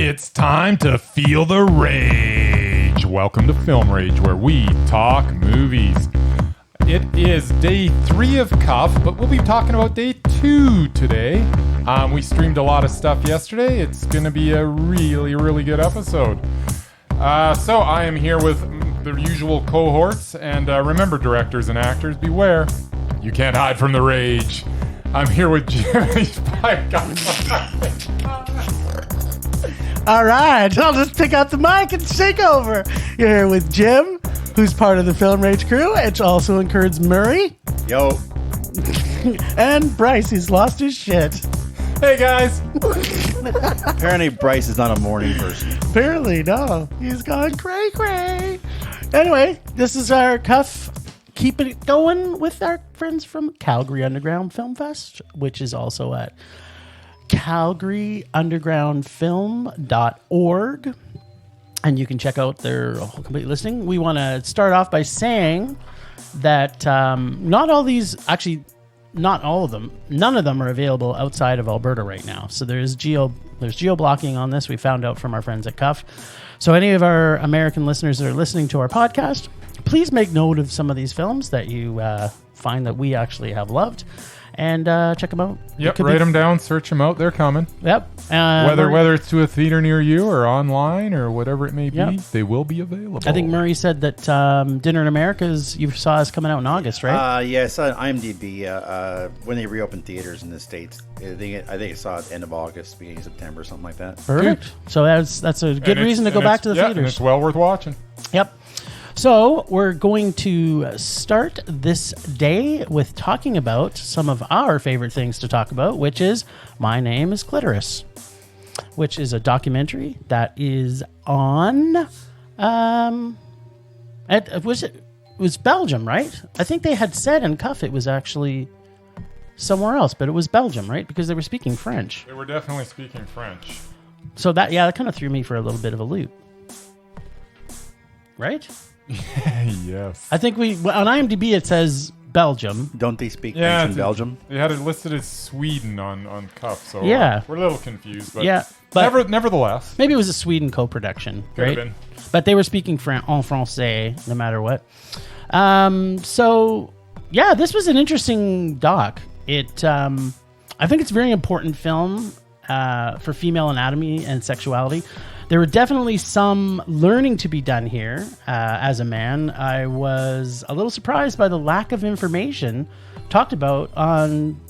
It's time to feel the rage. Welcome to Film Rage, where we talk movies. It is day 3 of Cuff, but we'll be talking about day 2 today. We streamed a lot of stuff yesterday. It's going to be a really, really good episode. So I am here with the usual cohorts, and remember, directors and actors, beware. You can't hide from the rage. I'm here with Jimmy. All right, I'll just pick out the mic and take over. You're here with Jim, who's part of the Film Rage crew. It also includes Murray. Yo. And Bryce, who's lost his shit. Hey, guys. Apparently Bryce is not a morning person. Apparently, no. He's gone cray-cray. Anyway, this is our Cuff. Keep it going with our friends from Calgary Underground Film Fest, which is also at calgaryundergroundfilm.org, and you can check out their whole complete listing. We want to start off by saying that not all of them, none of them are available outside of Alberta right now. So there's geo-blocking on this. We found out from our friends at Cuff. So any of our American listeners that are listening to our podcast, please make note of some of these films that you find that we actually have loved. And check them out. Yep, write them down, search them out. They're coming. Yep. Whether it's to a theater near you or online or whatever it may be, they will be available. I think Murray said that Dinner in America you saw us coming out in August, right? Yes, on IMDb. When they reopened theaters in the States, I think I saw it end of August, beginning of September, something like that. Perfect. Dude. So that's a good reason to go back to the theaters. And it's well worth watching. Yep. So we're going to start this day with talking about some of our favorite things to talk about, which is My Name is Clitoris, which is a documentary that is on, it was Belgium, right? I think they had said in Cuff it was actually somewhere else, but it was Belgium, right? Because they were speaking French. They were definitely speaking French. So that kind of threw me for a little bit of a loop. Right? Yes. I think on IMDb it says Belgium. Don't they speak French in Belgium? They had it listed as Sweden on Cuff, so yeah. We're a little confused. But nevertheless. Maybe it was a Sweden co-production, right? Could have been. But they were speaking en français no matter what. So, yeah, this was an interesting doc. I think it's a very important film for female anatomy and sexuality. There were definitely some learning to be done here. As a man, I was a little surprised by the lack of information talked about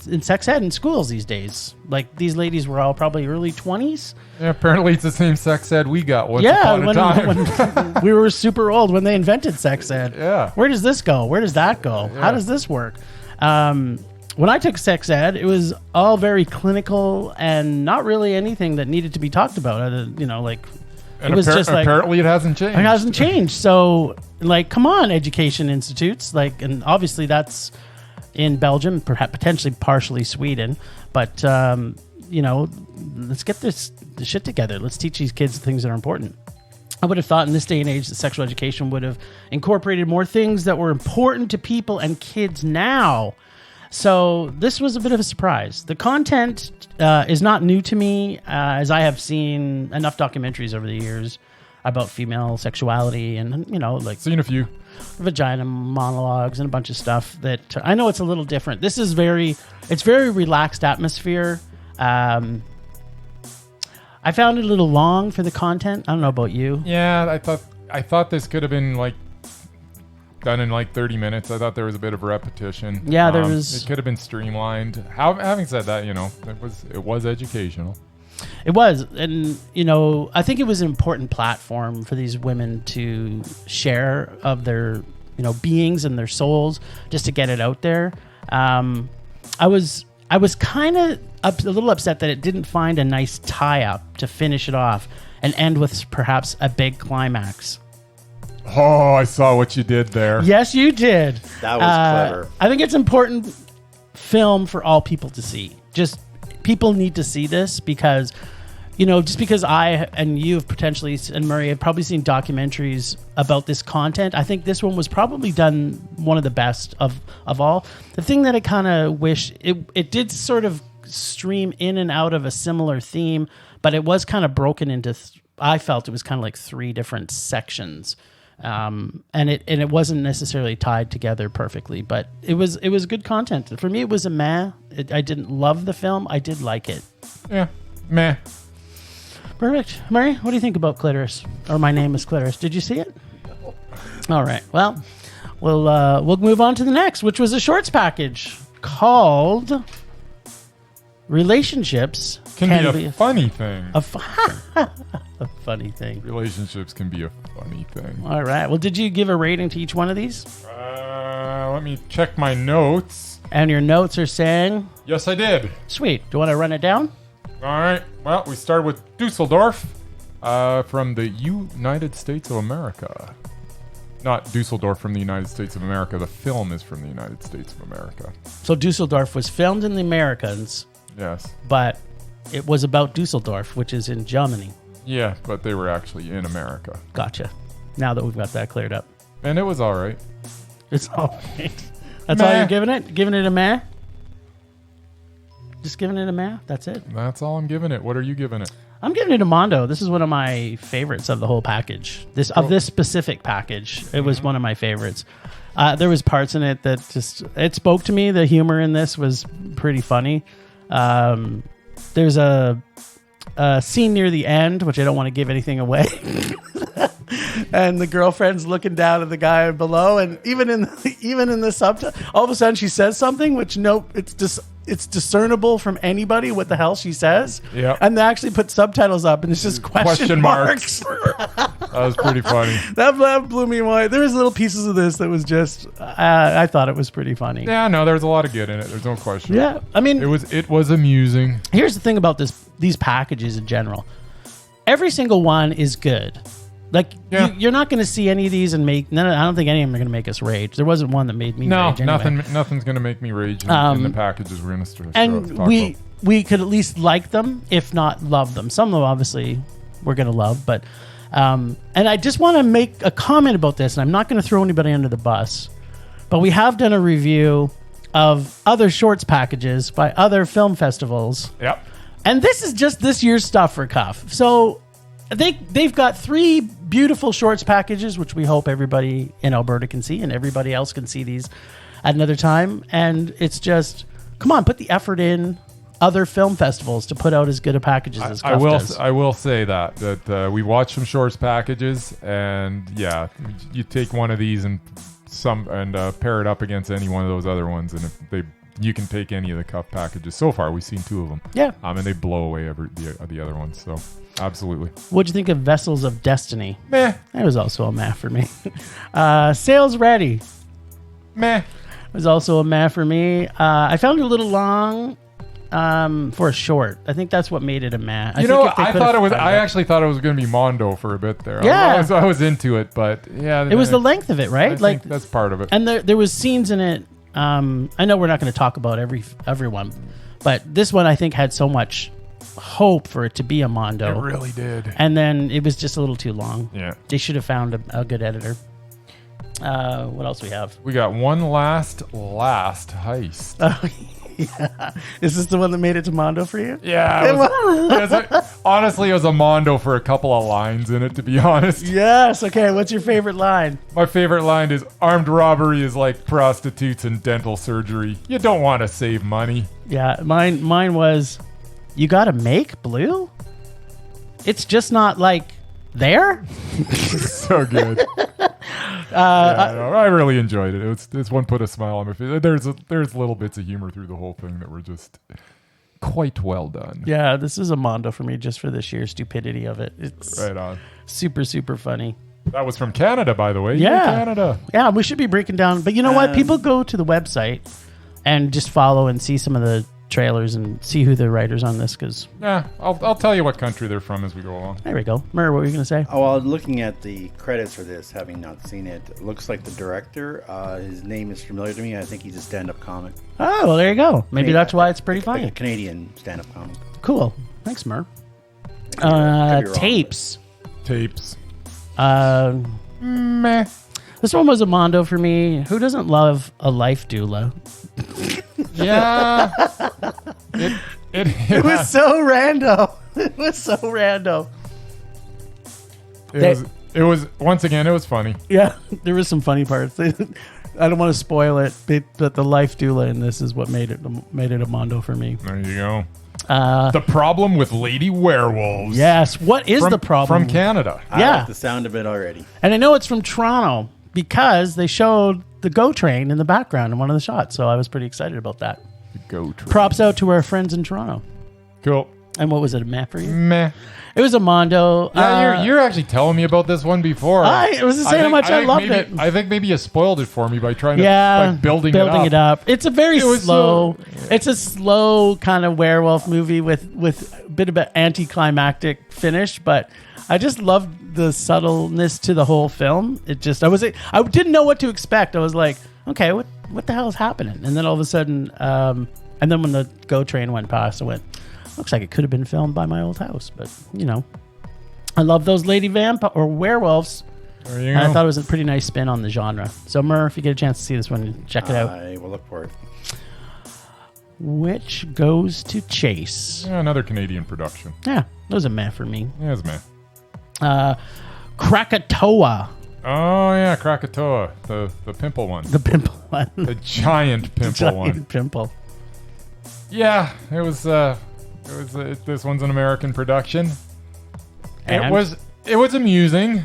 in sex ed in schools these days. Like, these ladies were all probably early 20s. Yeah, apparently it's the same sex ed we got once upon a time. When we were super old when they invented sex ed. Yeah. Where does this go? Where does that go? Yeah. How does this work? When I took sex ed, it was all very clinical and not really anything that needed to be talked about. It was just like, apparently it hasn't changed. It hasn't changed. So, come on, education institutes. And obviously that's in Belgium, perhaps potentially partially Sweden. But let's get this shit together. Let's teach these kids things that are important. I would have thought in this day and age that sexual education would have incorporated more things that were important to people and kids now. So this was a bit of a surprise. The content is not new to me, as I have seen enough documentaries over the years about female sexuality and, seen a few vagina monologues and a bunch of stuff that I know it's a little different. This is very relaxed atmosphere. I found it a little long for the content. I don't know about you. Yeah, I thought this could have been done in 30 minutes. I thought there was a bit of repetition. Yeah, there was. It could have been streamlined. Having said that, it was educational. It was, and I think it was an important platform for these women to share of their beings and their souls, just to get it out there. I was kind of a little upset that it didn't find a nice tie-up to finish it off and end with perhaps a big climax. Oh, I saw what you did there. Yes, you did. That was clever. I think it's important film for all people to see. Just people need to see this because, just because I and you have potentially, and Murray have probably seen documentaries about this content, I think this one was probably done one of the best of all. The thing that I kind of wish, it did sort of stream in and out of a similar theme, but it was kind of broken into. I felt it was kind of like 3 different sections, and it wasn't necessarily tied together perfectly. But it was good content for me. It was a meh. I didn't love the film. I did like it. Yeah, meh. Perfect. Murray, what do you think about Clitoris? Or My Name is Clitoris? Did you see it? No. All right. Well, we'll move on to the next, which was a shorts package called Relationships Can be a funny thing. A funny thing. Relationships can be a funny thing. All right. Well, did you give a rating to each one of these? Let me check my notes. And your notes are saying? Yes, I did. Sweet. Do you want to run it down? All right. Well, we started with Dusseldorf from the United States of America. Not Dusseldorf from the United States of America. The film is from the United States of America. So Dusseldorf was filmed in the Americans. Yes. But it was about Dusseldorf, which is in Germany. Yeah, but they were actually in America. Gotcha. Now that we've got that cleared up. And it was all right. It's all right. That's Meh. all you're giving it? Giving it a meh? Just giving it a meh? That's it? That's all I'm giving it. What are you giving it? I'm giving it a Mondo. This is one of my favorites of the whole package. Of this specific package. It was one of my favorites. There was parts in it that it spoke to me. The humor in this was pretty funny. There's a scene near the end, which I don't want to give anything away. And the girlfriend's looking down at the guy below, and even in the subtitle, all of a sudden she says something which it's discernible from anybody what the hell she says. Yeah. And they actually put subtitles up, and it's just question marks. That was pretty funny. That blew me away. There was little pieces of this that was just I thought it was pretty funny. Yeah, no, there's a lot of good in it. There's no question. Yeah, I mean, it was amusing. Here's the thing about these packages in general. Every single one is good. Like, you're not going to see any of these and I don't think any of them are going to make us rage. There wasn't one that made me rage anyway. Nothing's going to make me rage in the packages we're going to start and we could at least like them, if not love them. Some of them, obviously, we're going to love. But and I just want to make a comment about this, and I'm not going to throw anybody under the bus, but we have done a review of other shorts packages by other film festivals. Yep. And this is just this year's stuff for Cuff. So they've got 3 beautiful shorts packages, which we hope everybody in Alberta can see, and everybody else can see these at another time. And it's just, come on, put the effort in other film festivals to put out as good a packages as Cuff does. I will say that we watched some shorts packages, and yeah, you take one of these and pair it up against any one of those other ones, and you can take any of the Cuff packages. So far, we've seen 2 of them. Yeah. And they blow away the other ones. So, absolutely. What'd you think of Vessels of Destiny? Meh. That was also a meh for me. Sales Ready. Meh. It was also a meh for me. I found it a little long for a short. I think that's what made it a meh. I actually thought it was going to be Mondo for a bit there. Yeah. I was into it, but yeah. It was the length of it, right? I think that's part of it. And there was scenes in it. I know we're not going to talk about everyone, but this one I think had so much hope for it to be a Mondo. It really did. And then it was just a little too long. Yeah. They should have found a good editor. What else we have? We got one last heist. Oh, yeah. Is this the one that made it to Mondo for you? Yeah. Honestly, it was a Mondo for a couple of lines in it, to be honest. Yes. Okay. What's your favorite line? My favorite line is, armed robbery is like prostitutes and dental surgery. You don't want to save money. Yeah. Mine was, you got to make blue? It's just not like there? So good. I really enjoyed it. This one put a smile on my face. There's little bits of humor through the whole thing that were just quite well done. Yeah, this is a Mondo for me just for the sheer stupidity of it. It's right on. Super, super funny. That was from Canada, by the way. Yeah. Canada. Yeah, we should be breaking down. But you know what? People go to the website and just follow and see some of the trailers and see who the writers on this, because I'll tell you what country they're from as we go along. There we go. Murray, what were you going to say? Oh, well, looking at the credits for this, having not seen it, it looks like the director, his name is familiar to me. I think he's a stand-up comic. Oh, well, there you go. Maybe that's why it's pretty funny. A Canadian stand-up comic. Cool. Thanks, Mur. Tapes. Meh. This one was a Mondo for me. Who doesn't love a life doula? Yeah. It was so random. It was so random. It was once again. It was funny. Yeah, there was some funny parts. I don't want to spoil it, but the life doula in this is what made it a mondo for me. There you go. The problem with lady werewolves. Yes. What is the problem? From Canada? I Yeah. like the sound of it already. And I know it's from Toronto because they showed the GO train in the background in one of the shots. So I was pretty excited about that. The GO train. Props out to our friends in Toronto. Cool. And what was it, a meh for you? Meh. It was a mondo. Yeah, you're actually telling me about this one before. I was saying how much I loved it. I think maybe you spoiled it for me by trying Yeah, to building it up. It's a very slow. so- It's a slow kind of werewolf movie with a bit of an anticlimactic finish, but I just loved the subtleness to the whole film. I didn't know what to expect. I was like, okay, what the hell is happening? And then all of a sudden, and then when the GO train went past, I went, looks like it could have been filmed by my old house, but I love those lady vampire or werewolves. There you And go. I thought it was a pretty nice spin on the genre. So, Murr, if you get a chance to see this one, check it out. I will look for it. Which goes to Chase. Yeah, another Canadian production. Yeah, that was a meh for me. Yeah, it's meh. Krakatoa, Oh yeah, Krakatoa, the pimple one, the pimple one. the giant pimple one. Giant pimple. Yeah, it was. This one's an American production. And? It was amusing.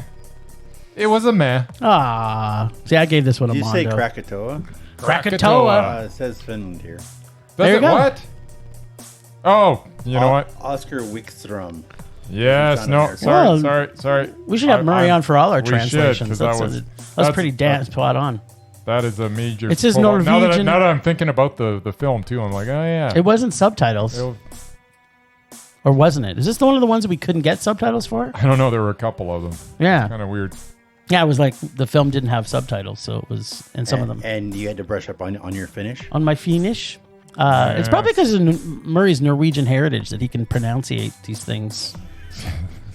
It was a meh. Ah, see, I gave this one a Did you say mondo. Krakatoa? Krakatoa. It says Finland here. Does There you it go. what? Oh, you know what? Oscar Wickstrom. Yes, It's no, on there. sorry. We should have Murray on for all our we should, 'cause translations. That's pretty damn spot on. That is a major. It says pull. Norwegian. Now that I'm thinking about the film too, I'm like, oh yeah. It wasn't subtitles, It'll- or wasn't it? Is this one of the ones that we couldn't get subtitles for? I don't know. There were a couple of them. Yeah. Kind of weird. Yeah, it was like the film didn't have subtitles, so it was in some of them. And you had to brush up on your Finnish? On my Finnish, it's probably because of Murray's Norwegian heritage that he can pronunciate these things.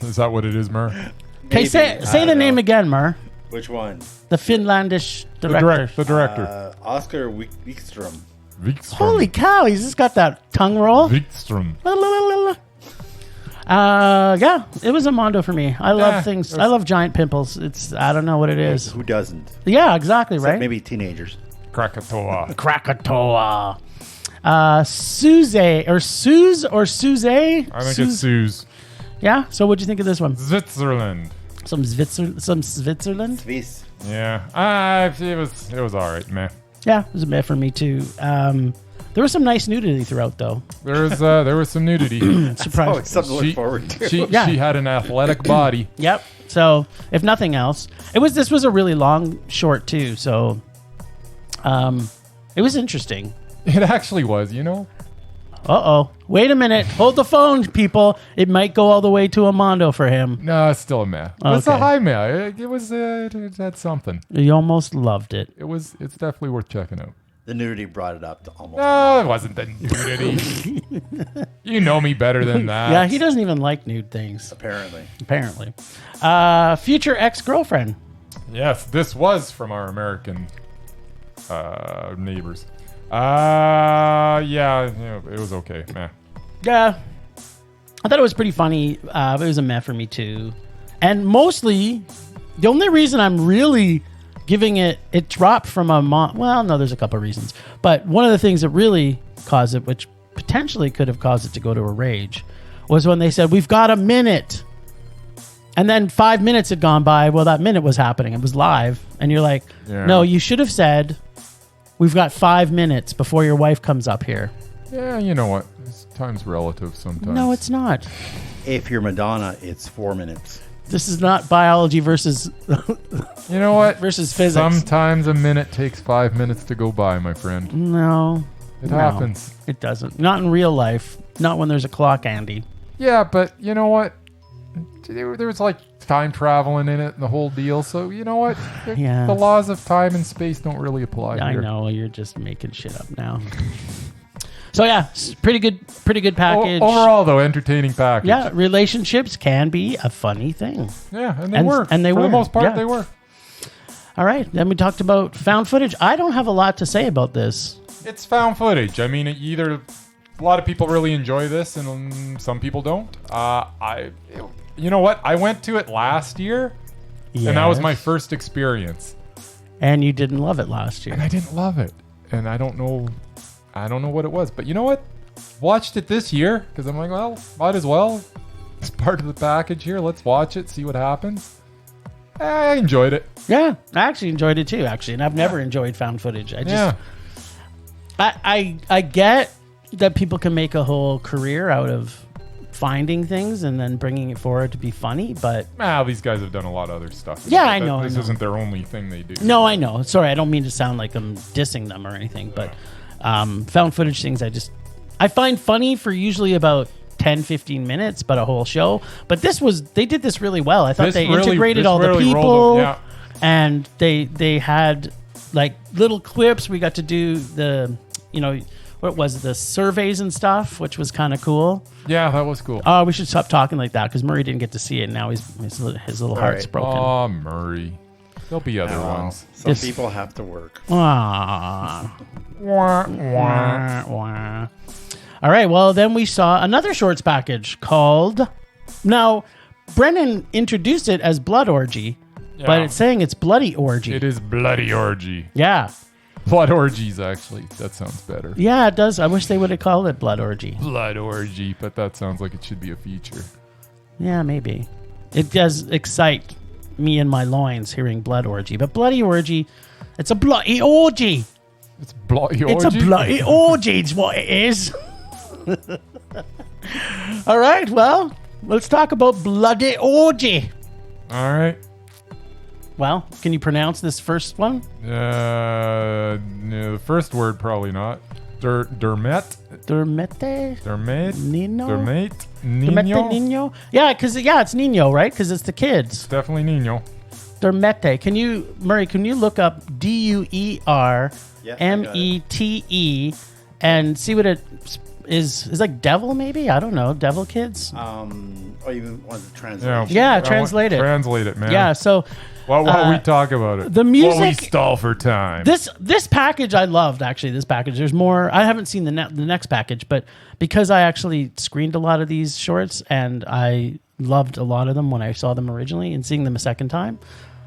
Is that what it is, Mur? Okay, say the name again, Mur. Which one? The Finlandish The director. director. Oscar Wickstrom. Wikström. Holy cow, he's just got that tongue roll. Wikström. Yeah, it was a mondo for me. I love Yeah, things. it was- I love giant pimples. I don't know what it is. Who doesn't? Yeah, exactly, Except right? maybe teenagers. Krakatoa. Krakatoa. Suze or Suze or Suze? I think it's Suze. Yeah. So what'd you think of this one? Switzerland. Some Switzerland? Swiss. Yeah. It was all right, man. Yeah, it was a bit for me too. There was some nice nudity throughout, though. There was some nudity. Oh, Surprise. it's something to look forward to. She had an athletic body. Yep. So, if nothing else, this was a really long short too. So, it was interesting. It actually was, you know. Uh-oh. Wait a minute. Hold the phone, people. It might go all the way to a mondo for him. No, it's still a meh. It's a Okay. high meh. It was it had something. You almost loved it. It's definitely worth checking out. The nudity brought it up to almost. No, it wasn't the nudity. You know me better than that. Yeah, he doesn't even like nude things, Apparently. apparently. Future ex-girlfriend. Yes, this was from our American neighbors. Yeah, it was okay, man. Yeah. I thought it was pretty funny. It was a meh for me too. And mostly, the only reason I'm really giving it dropped from well, no, there's a couple of reasons. But one of the things that really caused it, which potentially could have caused it to go to a rage, was when they said, we've got a minute. And then 5 minutes had gone by. Well, that minute was happening. It was live. And you're like, Yeah. no, you should have said, we've got 5 minutes before your wife comes up here. Yeah, you know what? Time's relative sometimes. No, it's not. If you're Madonna, it's 4 minutes. This is not biology versus You know what? versus physics. Sometimes a minute takes 5 minutes to go by, my friend. No. It No, happens. It doesn't. Not in real life. Not when there's a clock, Andy. Yeah, but you know what? There was like time traveling in it and the whole deal. So you know what? Yeah. The laws of time and space don't really apply I here. know you're just making shit up now. So yeah, pretty good package. Overall, though, entertaining package. Yeah, relationships can be a funny thing. Yeah, and they And- were. and they For were, the most part, yeah. they were. All right, then we talked about found footage. I don't have a lot to say about this. It's found footage. I mean, it either a lot of people really enjoy this, and some people don't. You know what? I went to it last year, and that was my first experience. And you didn't love it last year. And I didn't love it, and I don't know what it was. But you know what? Watched it this year because I'm like, well, might as well. It's part of the package here. Let's watch it, see what happens. I enjoyed it. Yeah, I actually enjoyed it too. Actually, and I've never enjoyed found footage. I get that people can make a whole career out of finding things and then bringing it forward to be funny, but these guys have done a lot of other stuff. Yeah, I know. This isn't their only thing they do. No, I know. Sorry, I don't mean to sound like I'm dissing them or anything, but found footage things I find funny for usually about 10, 15 minutes, but a whole show. But they did this really well. I thought they integrated all the people, and they had like little clips. We got to do the, what was it, the surveys and stuff, which was kind of cool. Yeah, that was cool. Oh, we should stop talking like that because Murray didn't get to see it. And now his little heart's broken. Oh, Murray. There'll be other ones. Some people have to work. Wah, wah. All right, well, then we saw another shorts package called... Now, Brennan introduced it as Blood Orgy, but it's saying it's Bloody Orgy. It is Bloody Orgy. Yeah. Blood Orgies, actually. That sounds better. Yeah, it does. I wish they would have called it Blood Orgy. Blood Orgy, but that sounds like it should be a feature. Yeah, maybe. It does excite me in my loins hearing Blood Orgy, but Bloody Orgy, it's a bloody orgy. It's bloody orgy? It's a bloody orgy is what it is. All right, well, let's talk about Bloody Orgy. All right. Well, can you pronounce this first one? No, the first word probably not. Dermete. Nino. Yeah, it's Nino, right? Because it's the kids. It's definitely Nino. Dermete. Murray, can you look up DUERMETE and see what it is like devil, maybe? I don't know. Devil kids? You want to translate? Yeah, translate it. Translate it, man. Yeah, so... While we talk about it. The music... While we stall for time. This package I loved, actually, this package. There's more... I haven't seen the next package, but because I actually screened a lot of these shorts, and I loved a lot of them when I saw them originally, and seeing them a second time,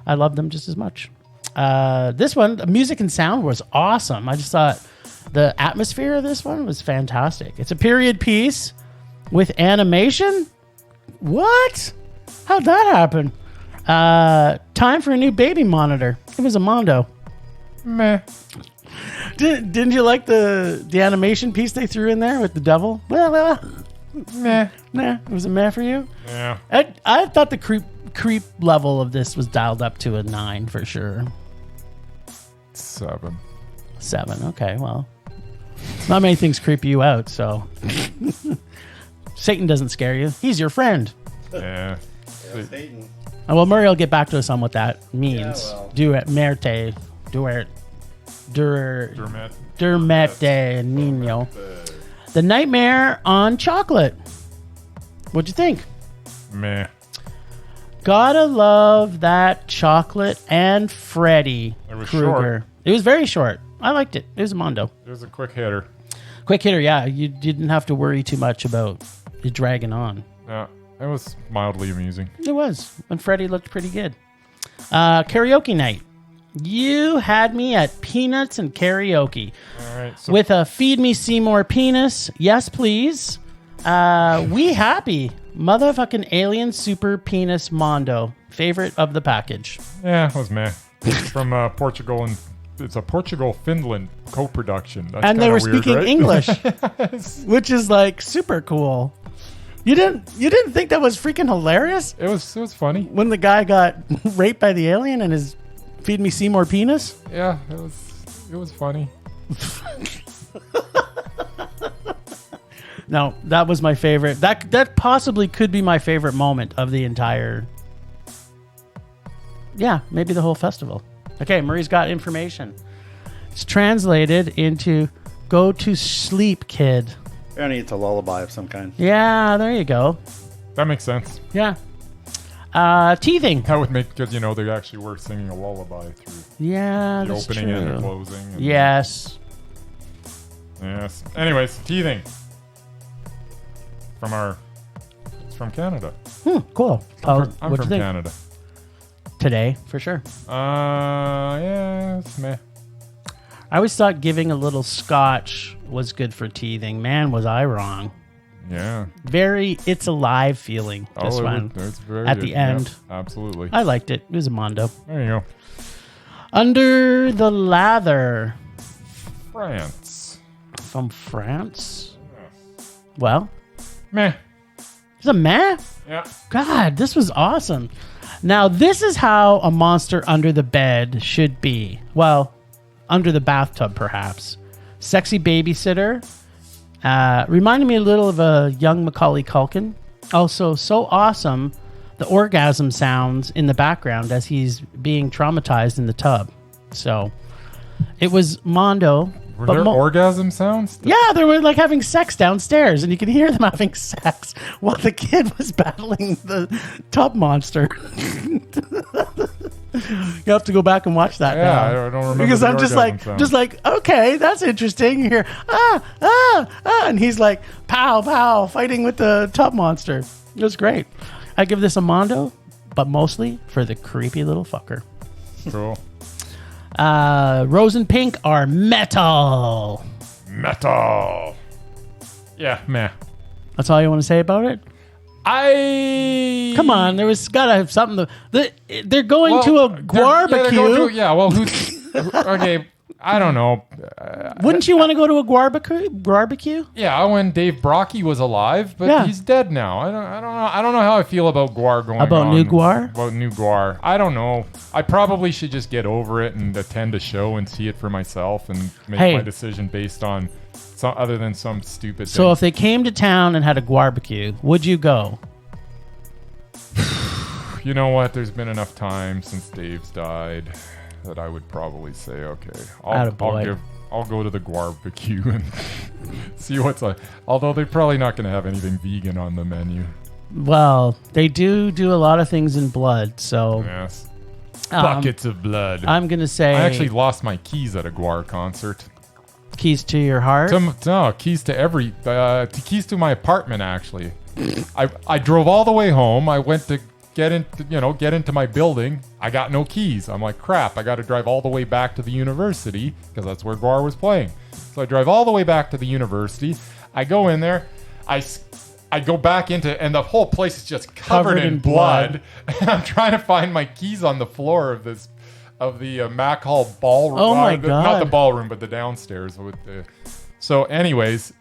I loved them just as much. This one, the music and sound was awesome. I just thought the atmosphere of this one was fantastic. It's a period piece with animation. What? How'd that happen? Time for a new baby monitor. It was a Mondo. Meh. Didn't you like the animation piece they threw in there with the devil? Meh. Nah, it was a meh for you? Yeah. I thought the creep level of this was dialed up to a 9 for sure. 7. 7, okay, well. Not many things creep you out, so. Satan doesn't scare you. He's your friend. Yeah. Satan. Well, Murray will get back to us on what that means. Yeah, well. Dermete Nino. The Nightmare on Chocolate. What'd you think? Meh. Gotta love that Chocolate and Freddy Krueger. Short. It was very short. I liked it. It was a Mondo. It was a quick hitter. Quick hitter, yeah. You didn't have to worry too much about it dragging on. Yeah. It was mildly amusing. It was. And Freddy looked pretty good. Karaoke night. You had me at peanuts and karaoke. All right. So With a Feed Me Seymour penis. Yes, please. We happy. Motherfucking alien super penis Mondo. Favorite of the package. yeah, it was meh. It's from Portugal, and it's a Portugal-Finland co-production. That's And they were kinda weird, speaking right? English, which is like super cool. You didn't think that was freaking hilarious It was funny. when the guy got raped by the alien and his Feed Me Seymour penis? Yeah, it was funny. No, that was my favorite. That possibly could be my favorite moment of the entire. Yeah, maybe the whole festival. Okay, Murray's got information. It's translated into "Go to sleep, kid." Apparently it's a lullaby of some kind. Yeah, there you go. That makes sense. Yeah. Teething. That would make, because they actually were singing a lullaby through Yeah, the that's opening true. and the closing. And Yes. Yes. Anyways, teething. It's from Canada. Cool. I'm What'd you from think? Canada. Today, for sure. Yeah, it's meh. I always thought giving a little scotch was good for teething. Man, was I wrong. Yeah. Very It's Alive feeling, this one. It's very At good. the end. Yep, absolutely. I liked it. It was a Mondo. There you go. Under the Lather. France. From France? Well, Meh. it's a meh. Yeah. God, this was awesome. Now, this is how a monster under the bed should be. Well, under the bathtub, perhaps. Sexy babysitter. Reminded me a little of a young Macaulay Culkin. Also, so awesome, the orgasm sounds in the background as he's being traumatized in the tub. So, it was Mondo. Were there orgasm sounds? Yeah, they were like having sex downstairs, and you could hear them having sex while the kid was battling the tub monster. You have to go back and watch that. Yeah, now. I don't remember because the I'm just orgasm like, okay, that's interesting. You hear and he's like, pow, pow, fighting with the tub monster. It was great. I give this a Mondo, but mostly for the creepy little fucker. Cool. Rose and Pink are metal. Metal. Yeah, meh. That's all you want to say about it? Come on, there was gotta have something. They're going to a barbecue. Who's okay? I don't know. Wouldn't you want to go to a barbecue? Yeah, when Dave Brockie was alive, but he's dead now. I don't know. I don't know how I feel about Guar going about on. New Guar? About New Guar. I don't know. I probably should just get over it and attend a show and see it for myself and make my decision based on other than some stupid thing. So if they came to town and had a barbecue, would you go? You know what? There's been enough time since Dave's died that I would probably say, okay, I'll go to the barbecue and see what's on. Although they're probably not going to have anything vegan on the menu. Well, they do a lot of things in blood, so yes, buckets of blood. I'm gonna say I actually lost my keys at a Guar concert. Keys to your heart? No, keys to keys to my apartment. Actually, I drove all the way home. I went to get into my building. I got no keys. I'm like, crap. I got to drive all the way back to the university because that's where Guar was playing. So I drive all the way back to the university. I go in there. I go back into, and the whole place is just covered in blood. And I'm trying to find my keys on the floor of the Mac Hall ballroom. Oh my God. Not the ballroom, but the downstairs. So anyways,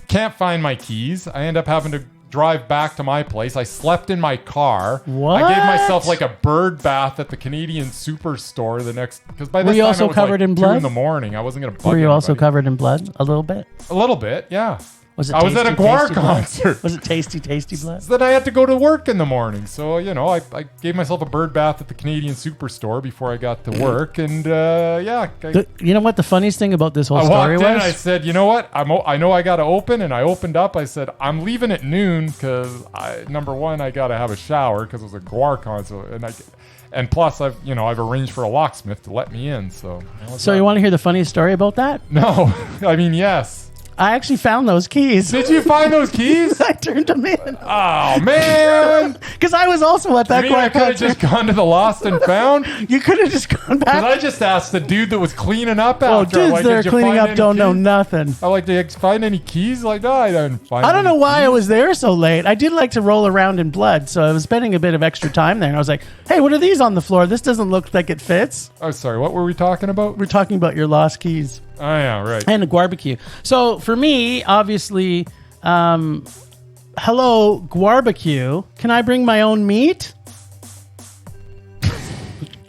can't find my keys. I end up having to drive back to my place. I slept in my car. What? I gave myself like a bird bath at the Canadian Superstore the next, because by this Were you time also it was covered like in 2 blood? in the morning. I wasn't going to bug Were you also anybody. covered in blood? A little bit? A little bit, yeah. Was it I was at a Guar tasty concert. Was it tasty blood? Then I had to go to work in the morning. So, I gave myself a bird bath at the Canadian Superstore before I got to work. And, You know what the funniest thing about this whole I story walked in and I was? said, you know what? I know I got to open. And I opened up. I said, I'm leaving at noon because, number one, I got to have a shower because it was a Guar concert. And plus, I've arranged for a locksmith to let me in. So You want to hear the funniest story about that? No. I mean, yes. I actually found those keys. Did you find those keys? I turned them in. Oh, man. Because I was also at that You mean I Guar could have concert. just gone to the Lost and Found? You could have just gone back. Because I just asked the dude that was cleaning up Oh, after. dudes like, that are did you cleaning find up any don't know keys? nothing. I like, did you find any keys? Like, no, I didn't find I don't know any why I keys. was there so late. I did like to roll around in blood, so I was spending a bit of extra time there. And I was like, hey, what are these on the floor? This doesn't look like it fits. Oh, sorry. What were we talking about? We're talking about your lost keys. Oh, yeah, right. And a barbecue. So for me, obviously, hello, barbecue. Can I bring my own meat?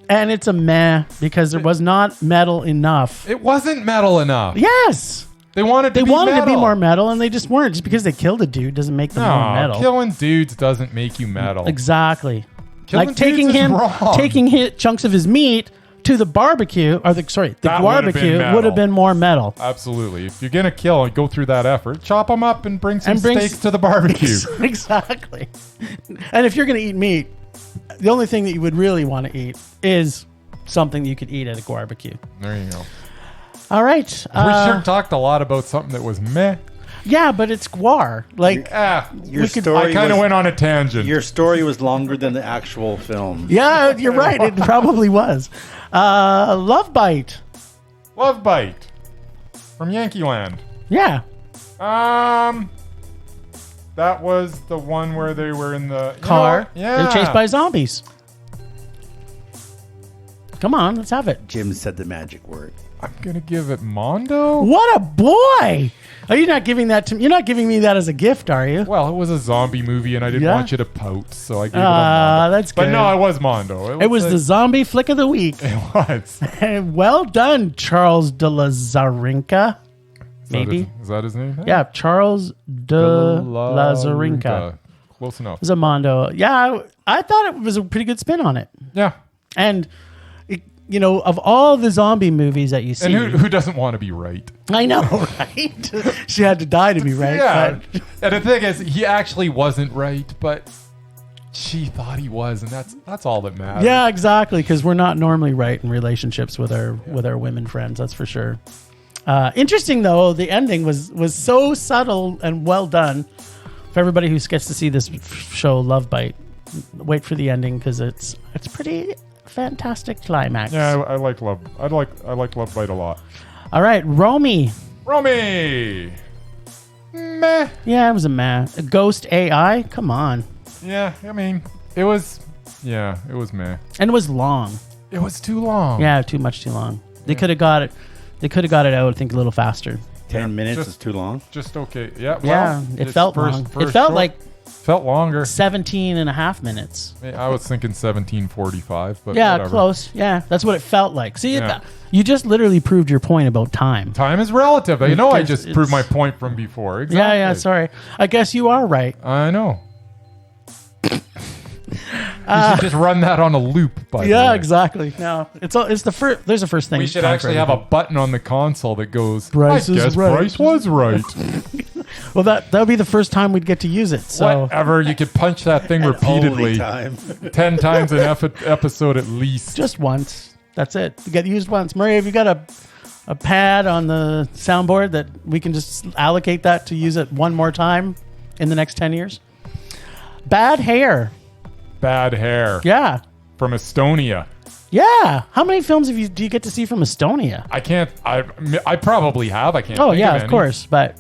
And it's a meh because there was not metal enough. It wasn't metal enough. Yes. They wanted to be more metal, and they just weren't. Just because they killed a dude doesn't make them more metal. Killing dudes doesn't make you metal. Exactly. Killing Like taking dudes is him, wrong. taking chunks of his meat to the barbecue, or the That would've been barbecue metal. would have been more metal. Absolutely. If you're going to kill and go through that effort, chop them up and bring some steaks to the barbecue. Exactly. And if you're going to eat meat, the only thing that you would really want to eat is something that you could eat at a barbecue. There you go. All right. We sure talked a lot about something that was meh. Yeah, but it's Gwar. Like, Your we could- story I kind of was- went on a tangent. Your story was longer than the actual film. yeah, you're right. It probably was. Love Bite. Love Bite from Yankee Land. Yeah. That was the one where they were in the Car. Yeah. They were chased by zombies. Come on, let's have it. Jim said the magic word. I'm gonna give it Mondo. What a boy! Are you not giving that to me? You're not giving me that as a gift, are you? Well, it was a zombie movie, and I didn't Yeah? want you to pout, so I gave it a Mondo. That's But good. no, it was Mondo. It was the zombie flick of the week. It was. Well done, Charles de la Zarinka. Maybe. Is that his name? Yeah, Charles de la Zarinka. Close enough. It was a Mondo. Yeah, I thought it was a pretty good spin on it. Yeah. And, of all the zombie movies that you see. And who doesn't want to be right? I know, right? She had to die to be right. Yeah. but- And the thing is, he actually wasn't right, but she thought he was, and that's all that matters. Yeah, exactly. Because we're not normally right in relationships with our women friends. That's for sure. Interesting though, the ending was so subtle and well done. For everybody who gets to see this show, Love Bite, wait for the ending because it's pretty fantastic climax. Yeah, I like Love. I like Love Bite a lot. All right, Romy. Romy. Meh. Yeah, it was a meh. A ghost AI. Come on. Yeah, I mean, it was. Yeah, it was meh. And it was long. It was too long. Yeah, too long. They could have got it. They could have got it out, I think, a little faster. 10 minutes just- is too long. Just okay. Yeah. Well, Yeah, it it's felt long. It felt like felt longer. 17 and a half minutes. I was thinking 17:45, but Yeah, whatever. close. Yeah, that's what it felt like. See, Yeah. you just literally proved your point about time. Time is relative. I know. I Because just proved my it's- point from before. Exactly. Yeah, sorry. I guess you are right. I know. You should just run that on a loop. By the Yeah, way. exactly. No, it's the first. There's a first thing. We should time actually for have a everything. button on the console that goes. Bryce I is guess right." Bryce was right. Well, that would be the first time we'd get to use it. So Whatever. You could punch that thing Only repeatedly, time. 10 times an episode at least. just once. That's it. You get used once. Murray, have you got a pad on the soundboard that we can just allocate that to use it one more time in the next 10 years? Bad hair. Bad hair Yeah. from Estonia. Yeah. How many films do you get to see from Estonia? I can't. I probably have. I can't. Oh, think yeah, of of course. But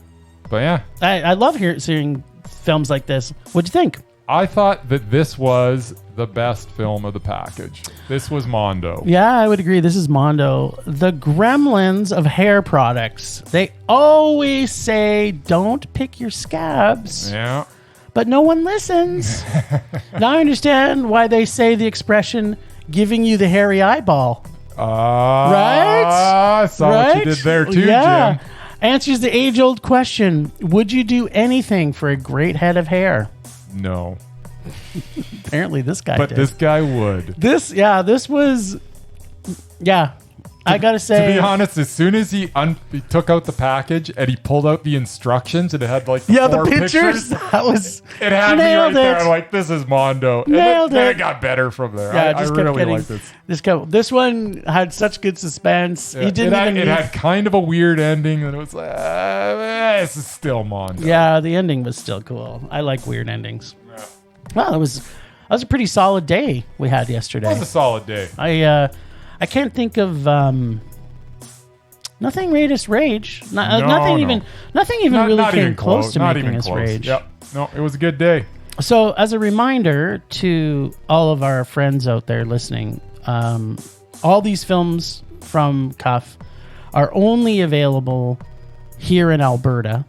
yeah, I love seeing films like this. What'd you think? I thought that this was the best film of the package. This was Mondo. Yeah, I would agree. This is Mondo. The gremlins of hair products. They always say, don't pick your scabs. Yeah. But no one listens. Now I understand why they say the expression giving you the hairy eyeball. Right? I saw what you did there too, Yeah. Jim. Answers the age-old question, would you do anything for a great head of hair? No. Apparently this guy But did. this guy would. This was... Yeah. I gotta To say... be honest, as soon as he took out the package and he pulled out the instructions and it had like yeah, the four pictures. That was... it had me right Nailed there. it. I'm like, this is Mondo. And Nailed then it. it got better from there. Yeah, I just kept really getting... like this. This one had such good suspense. Yeah, He didn't it even... had kind of a weird ending, and it was like, this is still Mondo. Yeah, the ending was still cool. I like weird endings. Well, that was a pretty solid day we had It yesterday. was a solid day. I can't think of nothing made us rage. Nothing even really not came even close to not making even us close. rage. Yep. No, it was a good day. So, as a reminder to all of our friends out there listening, all these films from Cuff are only available here in Alberta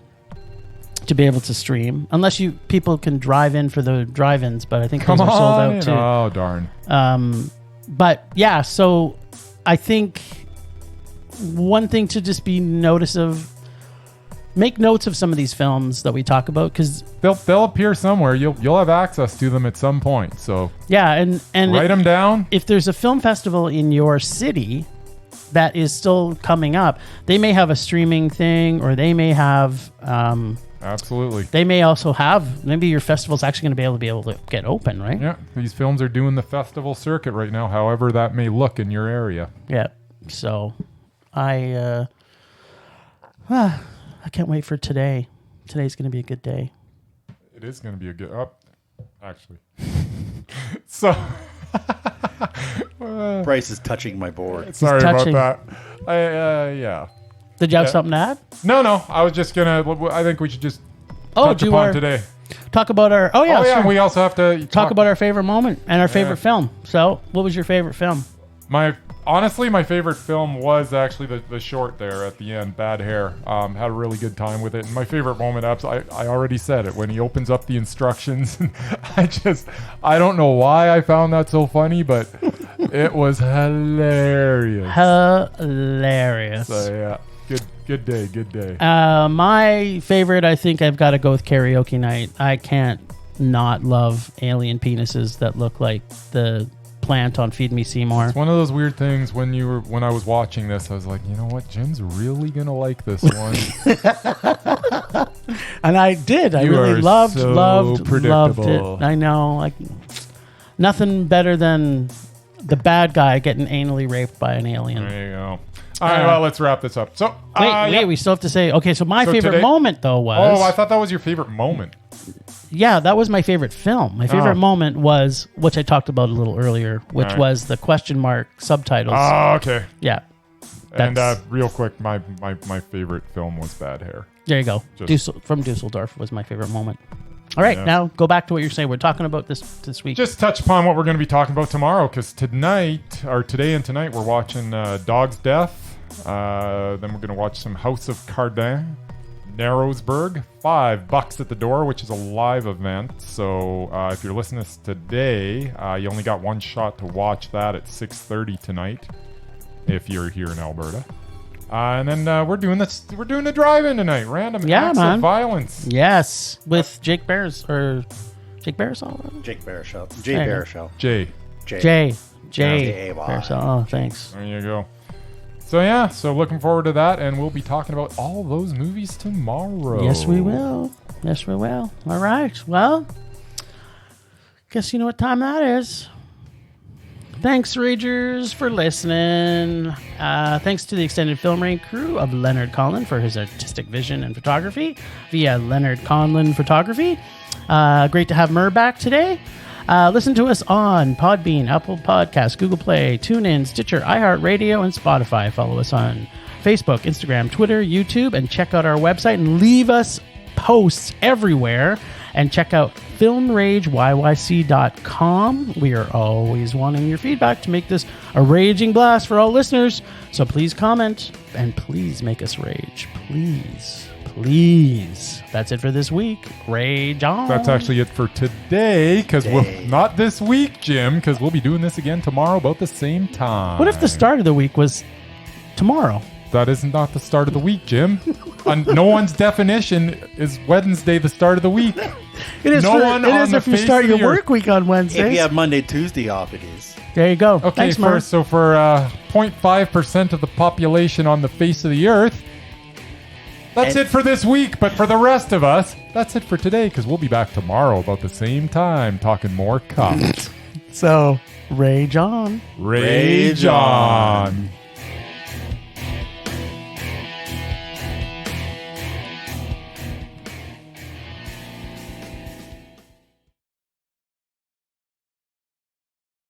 to be able to stream, unless people can drive in for the drive-ins, but I think those are sold out too. Oh, darn. But yeah, so I think one thing to just make notes of some of these films that we talk about, because They'll appear somewhere. You'll have access to them at some point. So yeah, and write them down. if there's a film festival in your city that is still coming up, they may have a streaming thing, or they may have Absolutely. they may also have, maybe your festival's actually going to be able to get open, right? Yeah, these films are doing the festival circuit right now, however that may look in your area. Yeah. So I can't wait for today. today's going to be a good day. It is going to be a good actually. So Bryce is touching my board. sorry touching. about that. Yeah. Did you have something to add? No. I was just gonna. I think we should just touch do upon our today. talk about our. Oh yeah, sure. We also have to talk about our favorite moment and our favorite film. So, what was your favorite film? Honestly, my favorite film was actually the short there at the end, Bad Hair. Had a really good time with it. And my favorite moment, I already said it, when he opens up the instructions. I don't know why I found that so funny, but it was hilarious. Hilarious. So yeah, good day. My favorite, I think I've got to go with Karaoke Night. I can't not love alien penises that look like the plant on Feed Me Seymour. It's one of those weird things when I was watching this, I was like, you know what, Jim's really gonna like this one. And I did. I really loved it. I know, like nothing better than the bad guy getting anally raped by an alien. There you go. All right, well, let's wrap this up. So wait, we still have to say. Okay, so my favorite moment though was. Oh, I thought that was your favorite moment. Yeah, that was my favorite film. My favorite moment was, which I talked about a little earlier, which was the question mark subtitles. Oh, okay. Yeah. And real quick, my favorite film was Bad Hair. There you go. From Dusseldorf was my favorite moment. All right, now go back to what you're saying. We're talking about this week. Just touch upon what we're going to be talking about tomorrow, because today and tonight, we're watching Dog's Death. Then we're going to watch some House of Cardin. Narrowsburg, $5 at the door, which is a live event. So if you're listening to this today, you only got one shot to watch that at 6:30 tonight. If you're here in Alberta, and then we're doing a drive-in tonight. Random acts of violence. Yes, with Jake Barisal. Jay Barisal. Oh, thanks. There you go. So yeah, looking forward to that, and we'll be talking about all those movies tomorrow. Yes, we will. All right. Well, guess you know what time that is. Thanks, Ragers, for listening. Thanks to the extended Film Range crew of Leonard Conlon for his artistic vision and photography via Leonard Conlon Photography. Great to have Mur back today. Listen to us on Podbean, Apple Podcasts, Google Play, TuneIn, Stitcher, iHeartRadio, and Spotify. Follow us on Facebook, Instagram, Twitter, YouTube, and check out our website and leave us posts everywhere. And check out filmrageyyc.com. We are always wanting your feedback to make this a raging blast for all listeners. So please comment and please make us rage. Please. That's it for this week. Rage on. That's actually it for today, because not this week, Jim, because we'll be doing this again tomorrow about the same time. What if the start of the week was tomorrow? That is not the start of the week, Jim. On no one's definition is Wednesday the start of the week. It is. If you start your work week on Wednesday. If you have Monday, Tuesday off, it is. There you go. Okay, thanks, Mark. So for 0.5% of the population on the face of the earth, that's it for this week. But for the rest of us, that's it for today, because we'll be back tomorrow about the same time talking more cops. So, rage on. Rage on.